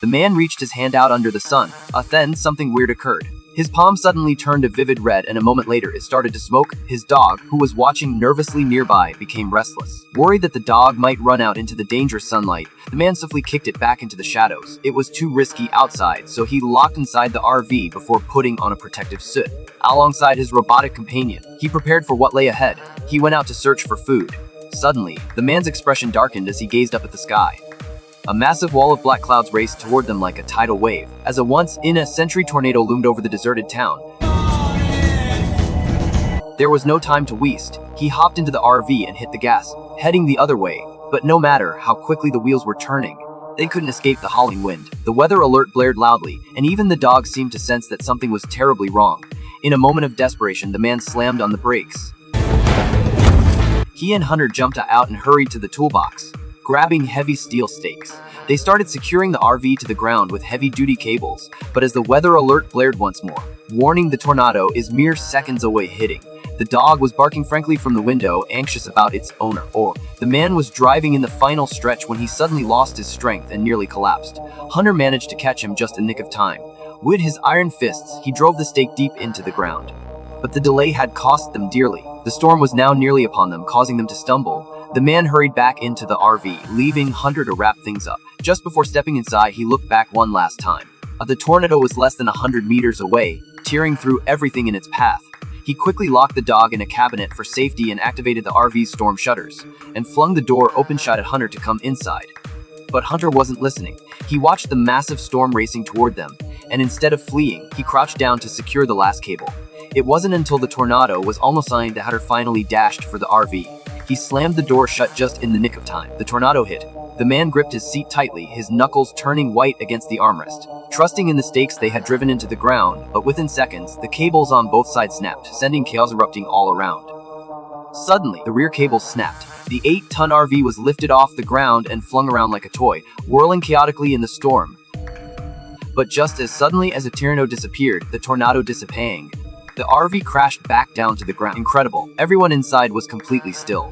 The man reached his hand out under the sun. Then something weird occurred. His palm suddenly turned a vivid red, and a moment later it started to smoke. His dog, who was watching nervously nearby, became restless. Worried that the dog might run out into the dangerous sunlight, the man swiftly kicked it back into the shadows. It was too risky outside, so he locked inside the RV before putting on a protective suit. Alongside his robotic companion, he prepared for what lay ahead. He went out to search for food. Suddenly, the man's expression darkened as he gazed up at the sky. A massive wall of black clouds raced toward them like a tidal wave, as a once-in-a-century tornado loomed over the deserted town. There was no time to waste. He hopped into the RV and hit the gas, heading the other way. But no matter how quickly the wheels were turning, they couldn't escape the howling wind. The weather alert blared loudly, and even the dog seemed to sense that something was terribly wrong. In a moment of desperation, the man slammed on the brakes. He and Hunter jumped out and hurried to the toolbox, grabbing heavy steel stakes. They started securing the RV to the ground with heavy-duty cables, but as the weather alert blared once more, warning the tornado is mere seconds away hitting, the dog was barking frankly from the window, anxious about its owner. The man was driving in the final stretch when he suddenly lost his strength and nearly collapsed. Hunter managed to catch him just in the nick of time. With his iron fists, he drove the stake deep into the ground. But the delay had cost them dearly. The storm was now nearly upon them, causing them to stumble. The man hurried back into the RV, leaving Hunter to wrap things up. Just before stepping inside, he looked back one last time. The tornado was less than 100 meters away, tearing through everything in its path. He quickly locked the dog in a cabinet for safety and activated the RV's storm shutters, and flung the door open shut at Hunter to come inside. But Hunter wasn't listening. He watched the massive storm racing toward them, and instead of fleeing, he crouched down to secure the last cable. It wasn't until the tornado was almost signed that Hunter finally dashed for the RV. He slammed the door shut just in the nick of time. The tornado hit. The man gripped his seat tightly, his knuckles turning white against the armrest, trusting in the stakes they had driven into the ground, but within seconds, the cables on both sides snapped, sending chaos erupting all around. Suddenly, the rear cable snapped. The 8-ton RV was lifted off the ground and flung around like a toy, whirling chaotically in the storm. But just as suddenly as the tornado disappeared, the tornado disappearing, the RV crashed back down to the ground. Incredible. Everyone inside was completely still.